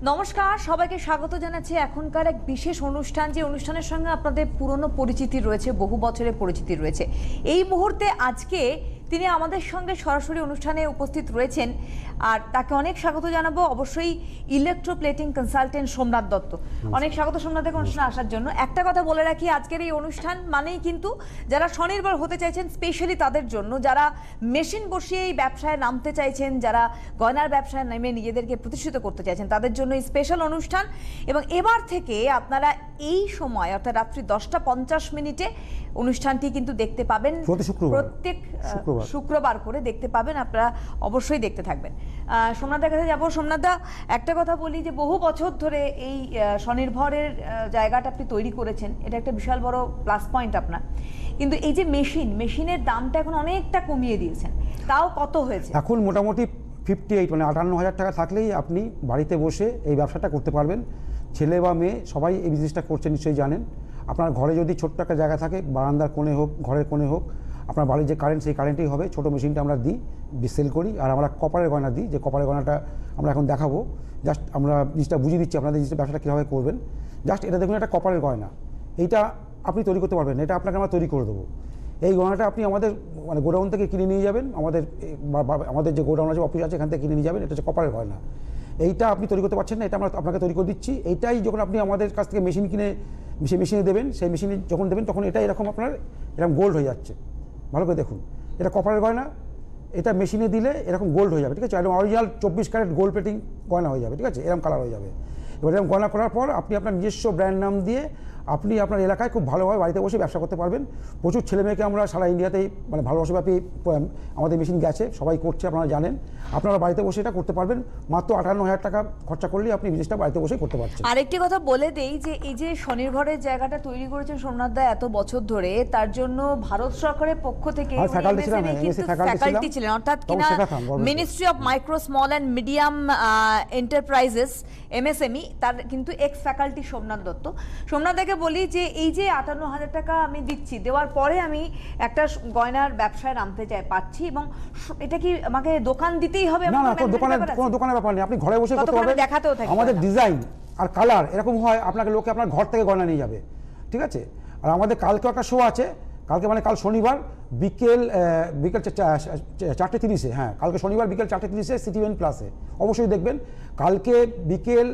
নমস্কার, সবাইকে স্বাগত জানাচ্ছি এখনকার এক বিশেষ অনুষ্ঠান, যে অনুষ্ঠানের সঙ্গে আপনাদের পুরনো পরিচিতি রয়েছে, বহু বছরের পরিচিতি রয়েছে। এই মুহূর্তে আজকে তিনি আমাদের সঙ্গে সরাসরি অনুষ্ঠানে উপস্থিত রয়েছেন, আর তাকে অনেক স্বাগত জানাবো। অবশ্যই ইলেকট্রোপ্লেটিং কনসালটেন্ট সোমনাথ দত্ত। অনেক স্বাগত সোমনাথকে অনুষ্ঠানে আসার জন্য। একটা কথা বলে রাখি, আজকের এই অনুষ্ঠান মানেই কিন্তু যারা স্বনির্ভর হতে চাইছেন, স্পেশালি তাদের জন্য, যারা মেশিন বসিয়ে এই ব্যবসায় নামতে চাইছেন, যারা গয়নার ব্যবসায় নেমে নিজেদেরকে প্রতিষ্ঠিত করতে চাইছেন, তাদের জন্য এই স্পেশাল অনুষ্ঠান। এবং এবার থেকে আপনারা এই সময় অর্থাৎ রাত্রি 10:50 অনুষ্ঠানটি কিন্তু দেখতে পাবেন। প্রত্যেক শুক্রবার করে দেখতে পাবেন, আপনারা অবশ্যই দেখতে থাকবেন। সোমনাথদার কাছে যাবো। সোমনাথদা, একটা কথা বলি যে বহু বছর ধরে এই স্বনির্ভরের জায়গাটা আপনি তৈরি করেছেন, এটা একটা বিশাল বড় প্লাস পয়েন্ট আপনার। কিন্তু এই যে মেশিনের দামটা এখন অনেকটা কমিয়ে দিয়েছেন, তাও কত হয়েছে এখন? মোটামুটি 58 মানে 58,000 টাকা থাকলেই আপনি বাড়িতে বসে এই ব্যবসাটা করতে পারবেন। ছেলে বা মেয়ে সবাই এই বিজনেসটা করছে, নিশ্চয়ই জানেন। আপনার ঘরে যদি ছোট্ট একটা জায়গা থাকে, বারান্দার কোণে হোক, ঘরের কোণে হোক, আপনার বাড়ির যে কারেন্ট, সেই কারেন্টেই হবে। ছোটো মেশিনটা আমরা দিই, সেল করি। আর আমরা কপারের গয়না দিই, যে কপারের গয়নাটা আমরা এখন দেখাবো। জাস্ট আমরা জিনিসটা বুঝিয়ে দিচ্ছি আপনাদের, জিনিসটা ব্যবসাটা কীভাবে করবেন। জাস্ট এটা দেখুন, একটা কপারের গয়না। এইটা আপনি তৈরি করতে পারবেন, এটা আপনাকে আমরা তৈরি করে দেবো। এই গয়নাটা আপনি আমাদের মানে গোডাউন থেকে কিনে নিয়ে যাবেন, আমাদের যে গোডাউন আছে, অফিস আছে, এখান থেকে কিনে নিয়ে যাবেন। এটা হচ্ছে কপারের গয়না। এইটা আপনি তৈরি করতে পারছেন না, এটা আমরা আপনাকে তৈরি করে দিচ্ছি। এইটাই যখন আপনি আমাদের কাছ থেকে মেশিন কিনে মেশিনে দেবেন, সেই মেশিনে যখন দেবেন তখন এটা এরকম আপনার এরকম গোল্ড হয়ে যাচ্ছে। ভালো করে দেখুন, এটা কপারের গয়না, এটা মেশিনে দিলে এরকম গোল্ড হয়ে যাবে, ঠিক আছে। একদম অরিজিনাল 24 ক্যারেট গোল্ড প্লেটিং গয়না হয়ে যাবে, ঠিক আছে। এরকম কালার হয়ে যাবে। এবার এরকম গয়না করার পর আপনি আপনার নিজস্ব ব্র্যান্ড নাম দিয়ে আপনি আপনার এলাকায় খুব ভালোভাবে বাড়িতে বসে ব্যবসা করতে পারবেন। প্রচুর ছেলেমেয়েকে আমরা সারা ইন্ডিয়াতেই মানে ভালোবাসাব্যাপী আমাদের মেশিন গেছে, সবাই করছে, আপনারা জানেন। আপনারা বাড়িতে বসে এটা করতে পারবেন। মাত্র 58,000 টাকা খরচা করলেই আপনি বিজনেসটা বাড়িতে বসেই করতে পারছেন। আরেকটি কথা বলে দেই যে এই যে স্বনির্ভরের জায়গাটা তৈরি করেছেন সোমনাথদা এত বছর ধরে, তার জন্য ভারত সরকারের পক্ষ থেকে ফ্যাকাল্টি ছিলেন, অর্থাৎ কিনা ministry of micro small and medium enterprises MSME, তার কিন্তু এক্স ফ্যাকাল্টি সোমনাথ দত্ত। সোমনাথদাকে বলি যে এই যে 58,000 টাকা আমি দিচ্ছি, দেওয়ার পরে আমি একটা গয়নার ব্যবসায় নামতে পারছি, এবং এটা কি আমাকে দোকান দিতেই হবে? না না, কোনো দোকানের ব্যাপার নেই, আপনি ঘরে বসে করতে পারবেন। দেখাতেও থাকি আমাদের ডিজাইন আর কালার এরকম হয়, আপনাকে লোকে আপনার ঘর থেকে গয়না নিয়ে যাবে, ঠিক আছে। আর আমাদের কালকে একটা শো আছে, কালকে মানে কাল শনিবার বিকেল 4:30, হ্যাঁ কালকে শনিবার বিকেল 4:30 সিটিভেন প্লাসে অবশ্যই দেখবেন। কালকে বিকেল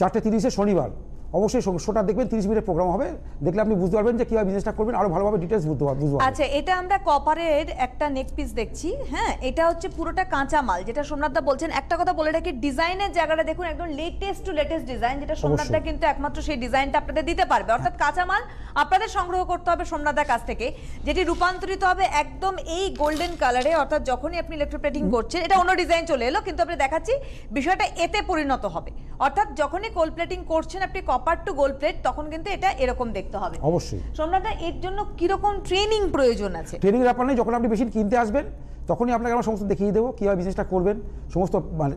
4:30 শনিবার অবশ্যই শোটা দেখবেন, 30 মিনিটের প্রোগ্রাম হবে। দেখলে আপনি বুঝতে পারবেন যে কীভাবে বিজনেসটা করবেন, আরও ভালোভাবে ডিটেলস বুঝতে পারবেন। আচ্ছা, এটা আমরা কপারের একটা নেক পিস দেখছি। হ্যাঁ, এটা হচ্ছে পুরোটা কাঁচা মাল, যেটা সোমনাথদা বলছেন। একটা কথা বলে রাখি, ডিজাইনের জায়গাটা দেখুন, একদম লেটেস্ট ডিজাইন, যেটা সোমনাথদা কিন্তু একমাত্র সেই ডিজাইনটা আপনাদের দিতে পারবে। অর্থাৎ কাঁচা মাল আপনাদের সংগ্রহ করতে হবে সোমনাথদার কাছ থেকে, যেটি রূপান্তরিত হবে একদম এই গোল্ডেন কালারে। অর্থাৎ যখনই আপনি ইলেকট্রোপ্লেটিং করছেন, এটা অন্য ডিজাইন চলে এলো, কিন্তু আপনি দেখাচ্ছি বিষয়টা এতে পরিণত হবে। অর্থাৎ যখনই গোল্ড প্লেটিং করছেন আপনি কপার টু গোল্ড প্লেট, তখন কিন্তু এটা এরকম দেখতে হবে অবশ্যই। সোমনাথদা, এর জন্য কিরকম ট্রেনিং প্রয়োজন আছে? ট্রেনিং ব্যাপার নেই, যখন আপনি মেশিন কিনতে আসবেন তখনই আপনাকে আমরা সমস্ত দেখিয়ে দেবো কীভাবে বিজনেসটা করবেন। সমস্ত মানে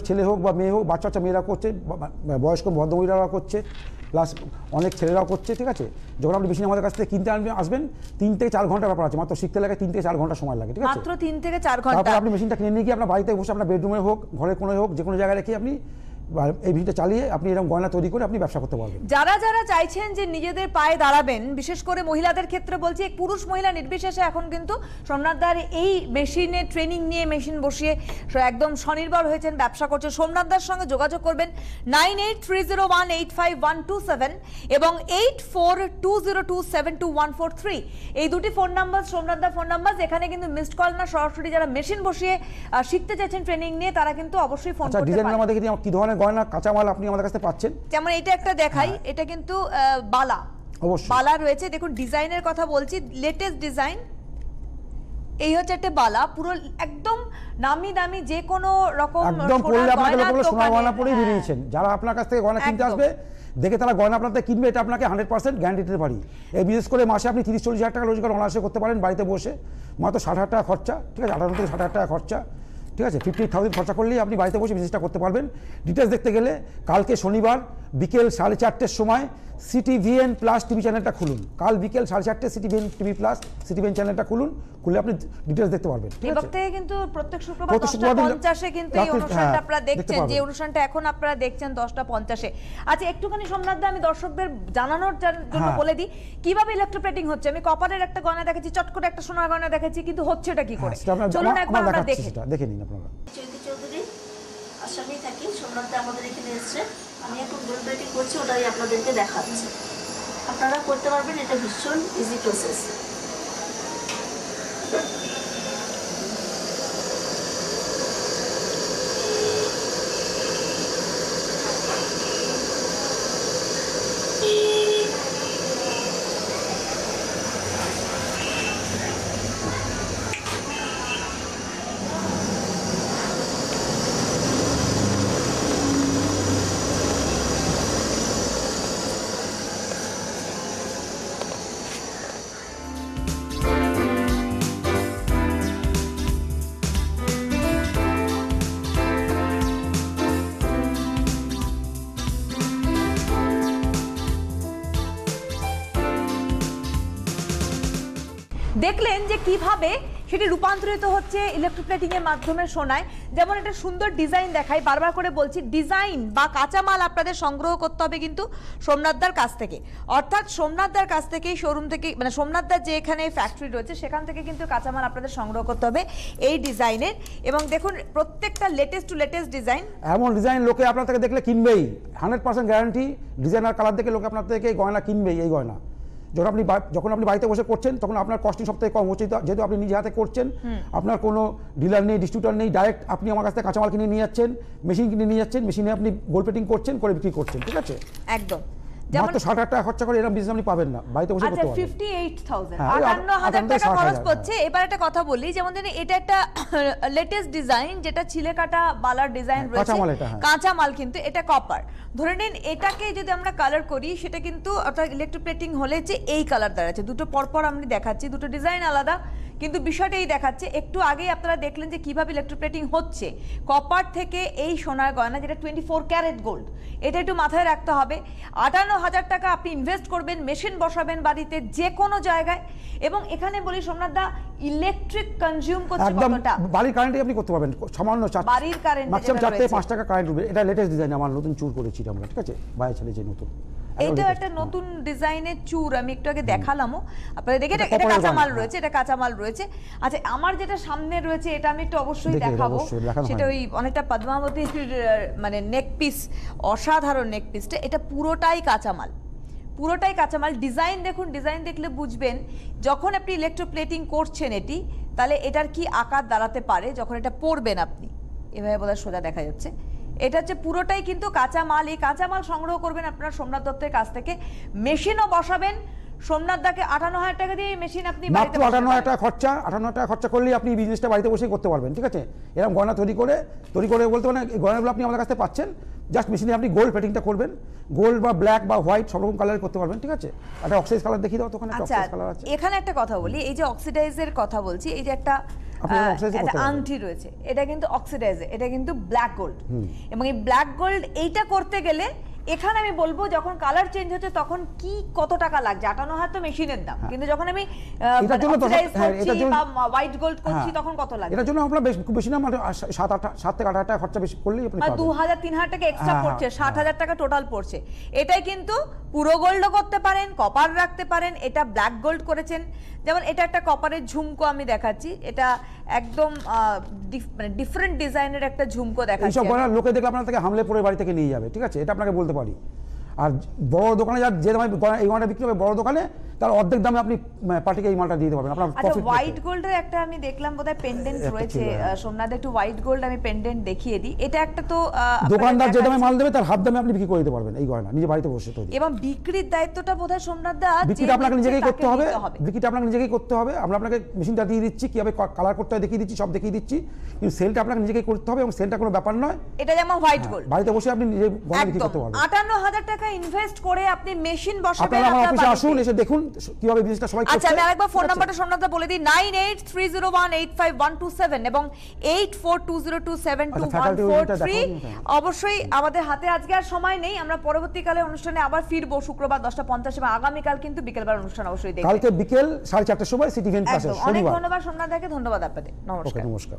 ছেলে হোক বা মেয়ে হোক, বাচ্চা মেয়েরা করছে, বয়স্ক ভদ্রমহিলারা করছে, প্লাস অনেক ছেলেরাও করছে, ঠিক আছে। যখন আপনি মেশিন আমাদের কাছ থেকে কিনতে আসবেন, 3 থেকে 4 ঘন্টা ব্যাপার আছে, মাত্র শিখতে লাগে 3 থেকে 4 ঘন্টা সময় লাগে, ঠিক আছে। মাত্র 3 থেকে 4 ঘন্টা। তারপর আপনি মেশিনটা কিনে নিয়ে গিয়ে আপনার বাড়িতে বসে, আপনার বেডরুমে হোক, ঘরের কোণে হোক, যে কোনো জায়গায় রেখে আপনি এই মেশিনটা চালিয়ে আপনি এরকম গয়না তৈরি করে আপনি ব্যবসা করতে পারবেন। যারা চাইছেন যে নিজেদের পায়ে দাঁড়াবেন, বিশেষ করে মহিলাদের ক্ষেত্রে বলছি, পুরুষ মহিলা নির্বিশেষে এখন কিন্তু সোমনাথদার এই মেশিনে ট্রেনিং নিয়ে মেশিন বসিয়ে একদম স্বনির্ভর হয়েছেন, ব্যবসা করছে। সোমনাথদার সঙ্গে যোগাযোগ করবেন 9830185127 এবং 8420272143। এই দুটি ফোন নাম্বার সোমনাথদার ফোন নাম্বার। এখানে কিন্তু মিসড কল না, সরাসরি যারা মেশিন বসিয়ে শিখতে চাইছেন ট্রেনিং নিয়ে, তারা কিন্তু অবশ্যই ফোন করতে পারেন। আমাদের কি ধরনের গয়না কাঁচা মাল আপনি আমাদের কাছে পাচ্ছেন, যেমন এটা একটা দেখাই, এটা কিন্তু বালা, অবশ্যই বালা রয়েছে। দেখুন ডিজাইনের কথা বলছি, লেটেস্ট ডিজাইন। এই হচ্ছে একটা বালা, পুরো একদম নামি দামি, যে কোনো রকম একদম পড়লে আপনাকে লোক সোনার গয়না পরেই বেরিয়েছেন। যারা আপনার কাছ থেকে গয়না কিনতে আসবে, দেখে তারা গয়না আপনার থেকে কিনবে, এটা আপনাকে 100% গ্যারান্টি দিতে পারি। এই বিশেষ করে মাসে আপনি 30-40 হাজার টাকা রোজগার অনায়াসে করতে পারেন বাড়িতে বসে, মাত্র 60,000 টাকা খরচা, ঠিক আছে। 58 থেকে 60,000 টাকা খরচা, ঠিক আছে। 50,000 খরচা করলেই আপনি বাড়িতে বসে বিজনেসটা করতে পারবেন। ডিটেলস দেখতে গেলে কালকে শনিবার বিকেল 4:30-র সময় সিটিভিএন প্লাস টিভি চ্যানেলটা খুলুন। কাল বিকেল 4:30 সিটিভিএন টিভি প্লাস সিটিভিএন চ্যানেলটা খুলুন, খুলে আপনি ডিটেলস দেখতে পারবেন। ঠিক এবার আছে, থেকে কিন্তু প্রত্যেক শুক্রবার প্রত্যেক শুক্রবার 10:50-এ কিন্তু এই রাত্রি, অনুষ্ঠানটা হ্যাঁ, আপনারা দেখতে দেখছেন, যে পাবেন। অনুষ্ঠানটা এখন আপনারা দেখছেন 10:50-এ। আচ্ছা, একটুখানি সোমনাথ দা আমি দর্শকদের জানানোর জন্য হ্যাঁ। বলে দিই কিভাবে ইলেকট্রোপ্লেটিং হচ্ছে। আমি কপারের একটা গয়না দেখেছি, চট করে একটা সোনার গয়না দেখেছি, কিন্তু হচ্ছে এটা কি করে? সেটা আমরা চলুন একবার আমরা দেখাচ্ছি, দেখি। সেটা দেখে নিন আপনারা। চৌধুরী আসামি থাকি, সোমনাথদা আমাদের এখানে এসছে, আমি এখন গোল্ড প্লেটিং করছি, ওটাই আপনাদেরকে দেখাচ্ছি। আপনারা করতে পারবেন, এটা ভীষণ ইজি প্রসেস। দেখলেন যে কিভাবে সেটি রূপান্তরিত হচ্ছে ইলেকট্রোপ্লেটিং এর মাধ্যমে সোনায়। যেমন একটা সুন্দর ডিজাইন দেখাই, বারবার করে বলছি, ডিজাইন বা কাঁচামাল আপনাদের সংগ্রহ করতে হবে কিন্তু সোমনাথদার কাছ থেকে, অর্থাৎ সোমনাথদার কাছ থেকেই, শোরুম থেকে, মানে সোমনাথদার যে এখানে ফ্যাক্টরি রয়েছে সেখান থেকে কিন্তু কাঁচামাল আপনাদের সংগ্রহ করতে হবে এই ডিজাইনের। এবং দেখুন প্রত্যেকটা লেটেস্ট টু লেটেস্ট ডিজাইন। এমন ডিজাইন লোকে আপনার থেকে দেখলে কিনবেই, 100% গ্যারান্টি। ডিজাইন আর কালার দেখে লোকে আপনার থেকে এই গয়না কিনবেই। এই গয়না যখন আপনি বাড়িতে বসে করছেন তখন আপনার কস্টিং সবথেকে কম হচ্ছে, যেহেতু আপনি নিজে হাতে করছেন, আপনার কোনো ডিলার নেই, ডিস্ট্রিবিউটর নেই, ডাইরেক্ট আপনি আমার কাছ থেকে কাঁচামাল কিনে নিয়ে যাচ্ছেন, মেশিন কিনে নিয়ে যাচ্ছেন, মেশিনে আপনি গোল্ড প্লেটিং করছেন, করে বিক্রি করছেন। ঠিক আছে, একদম মাত্র 60,000 টাকা খরচা করে এরকম বিজনেস আপনি পাবেন না, বাড়িতে বসে আচ্ছা, করতে পারবেন। 58,000, হ্যাঁ, ওই 58,000 টাকা 60,000, খরচ হ্যাঁ। পড়ছে। এবার একটা কথা বলি, যেমন ধরুন এটা একটা লেটেস্ট ডিজাইন, যেটা ছিলে কাটা বালার ডিজাইন হ্যাঁ, রয়েছে, কাঁচামাল এটা, হ্যাঁ। কাঁচামাল, কিন্তু এটা কপার। ধরে নিন এটাকে যদি আমরা কালার করি, সেটা কিন্তু অর্থাৎ ইলেকট্রোপ্লেটিং হলে যে এই কালার দাঁড়াচ্ছে, দুটো পরপর আমি দেখাচ্ছি, দুটো ডিজাইন আলাদা, কিন্তু বিষয়টা এই দেখাচ্ছে। একটু আগেই আপনারা দেখলেন যে কিভাবে ইলেকট্রোপ্লেটিং হচ্ছে কপার থেকে এই সোনার গয়না, যেটা 24 ক্যারেট গোল্ড। এটা একটু মাথায় রাখতে হবে। 58,000 টাকা আপনি ইনভেস্ট করবেন, মেশিন বসাবেন বাড়িতে যে কোনো জায়গায়। এবং এখানে বলি সোমনাথ দা, ইলেকট্রিক কনজিউম করছে একদম কতটা? বাড়ির কারেন্টে আপনি করতে পারবেন, সামান্য বাড়ির কারেন্ট ম্যাক্সিমাম 4 থেকে 5 টাকা কারেন্ট উঠবে। এটা লেটেস্ট ডিজাইন, আমার নতুন চুর করেছি আমরা। ঠিক আছে, বাইরে ছেলে যে নতুন, এইটাও একটা নতুন ডিজাইনের চুর, আমি একটু আগে দেখালামও আপনাদের দেখে। এটা কপারের কাঁচামাল গয়না, রয়েছে, এটা কাঁচামাল রয়েছে। আচ্ছা, আমার যেটা সামনে রয়েছে এটা আমি একটু অবশ্যই দেখে, দেখাবো। অবশ্যই দেখানো সেটা হয়নি। ওই অনেকটা পদ্মাবতীর মানে নেক পিস, অসাধারণ নেক পিসটা। এটা পুরোটাই কাঁচামাল, পুরোটাই কাঁচামাল। ডিজাইন দেখুন, ডিজাইন দেখলে বুঝবেন যখন আপনি ইলেকট্রোপ্লেটিং করছেন এটি, তাহলে এটার কি আকার দাঁড়াতে পারে যখন এটা পরবেন আপনি। এভাবে বোধহয় সোজা দেখা যাচ্ছে। এটা হচ্ছে পুরোটাই কিন্তু কাঁচামাল। এই কাঁচামাল সংগ্রহ করবেন আপনার সোমনাথ দত্তের কাছ থেকে, মেশিনও বসাবেন। সোমনাথ দাকে 58,000 টাকা দিয়ে মেশিন আপনি মাত্র 58,000 টাকা খরচা, 58,000 টাকা খরচা করলেই আপনি বিজনেসটা বাড়িতে বসেই করতে পারবেন। ঠিক আছে, এরকম গয়না তৈরি করে বলতে পারেন, এই গয়নাগুলো আপনি আমাদের কাছ থেকে পাচ্ছেন। জাস্ট মেশিনে আপনি গোল্ড প্লেটিংটা করবেন, গোল্ড বা ব্ল্যাক বা হোয়াইট সব রকম কালার করতে পারবেন। ঠিক আছে, একটা অক্সাইজ কালার দেখিয়ে দাও, তখন একটা আচ্ছা, অক্সাইজ কালার আছে। এখানে একটা কথা বলি, এই যে অক্সিডাইজের কথা বলছি, এই যে একটা আপনি oxidize করতে পারবেন। আংটি রয়েছে, এটা কিন্তু অক্সিডাইজ, এটা কিন্তু ব্ল্যাক গোল্ড। এবং এই ব্ল্যাক গোল্ড এইটা করতে গেলে এখানে আমি বলবো যখন কালার চেঞ্জ হচ্ছে তখন কি কত টাকা লাগছে। 58,000 তো মেশিনের দাম, কিন্তু যখন আমি এটার জন্য অক্সিডাইজ হ্যাঁ, করছি এটার জন্য- বা হোয়াইট গোল্ড করছি হ্যাঁ, তখন কত লাগছে? এটার জন্য আপনার খুব বেশি না, মানে 7 থেকে 8,000 টাকা খরচা বেশি করলেই আপনি মানে পাবেন। 2,000-3,000 টাকা এক্সট্রা হ্যাঁ, পড়ছে, হ্যাঁ, 60,000 টাকা টোটাল পড়ছে। এটাই কিন্তু পুরো গোল্ডও করতে পারেন, কপার রাখতে পারেন, এটা ব্ল্যাক গোল্ড করেছেন। যেমন এটা একটা কপারের ঝুমকো আমি দেখাচ্ছি, এটা একদম মানে ডিফারেন্ট ডিজাইনের একটা ঝুমকো দেখাচ্ছি। এইসব গয়না লোকে দেখলে আপনার থেকে হামলে পড়ে বাড়ি থেকে নিয়ে যাবে। ঠিক আছে, এটা আপনাকে বলতে পারি। আর বড় দোকানে যে দামে এই গয়নাটা বিক্রি হবে, বড় দোকানে তার অর্ধেক দামে আপনি পার্টিকে এই মালটা দিয়ে দিতে পারবেন। আপনার আচ্ছা, প্রফিট হোয়াইট গোল্ডের একটা আমি দেখলাম বোধহয় পেন্ডেন্ট একটা রয়েছে। ছিল, হ্যাঁ। সোমনাথ একটু হোয়াইট গোল্ড আমি পেন্ডেন্ট দেখিয়ে দিই। এটা একটা তো দোকানদার যে দামে আপনাদের মাল দেবে তার হাফ দামে আপনি বিক্রি করে দিতে পারবেন এই গয়না, নিজে বাড়িতে বসে তৈরি। এবং বিক্রির দায়িত্বটা বোধহয় সোমনাথ দা বিক্রিটা আপনাকে নিজেকেই করতে হবে, বিক্রিটা আপনাকে নিজেকেই করতে হবে। আমরা আপনাকে মেশিনটা দিয়ে দিচ্ছি, কিভাবে কালার করতে হয় দেখিয়ে দিচ্ছি, সব দেখিয়ে দিচ্ছি, কিন্তু সেলটা আপনাকে নিজেকেই করতে হবে এবং সেলটা কোনো ব্যাপার নয়। এটা যেমন হোয়াইট গোল্ড বাড়িতে বসে আপনি নিজে গয়না বিক্রি একদম করতে পারবেন। 58,000 টাকা টাকা ইনভেস্ট করে আপনি মেশিন বসাবেন আপনারা আমার আপনার অফিসে বাড়িতে। আসুন, এসে দেখুন কিভাবে বিজনেসটা সবাই আচ্ছা, করছে। আমি আরেকবার ফোন ঠিক আছে? নাম্বারটা সোমনাথদা বলে দিই, 9830185127 এবং 8420272143। অবশ্যই আমাদের হাতে আজকে আর সময় নেই, আমরা পরবর্তীকালে অনুষ্ঠানে আবার ফিরবো শুক্রবার 10:50 এবং আগামীকাল কিন্তু বিকেলবেলা অনুষ্ঠান অবশ্যই দেখবেন। কালকে বিকেল 4:30টার সময় সিটি ভেন পাশে, একদম, অনেক শনিবার। ধন্যবাদ সোমনাথদাকে, ধন্যবাদ আপনাদের, ওকে, নমস্কার। নমস্কার।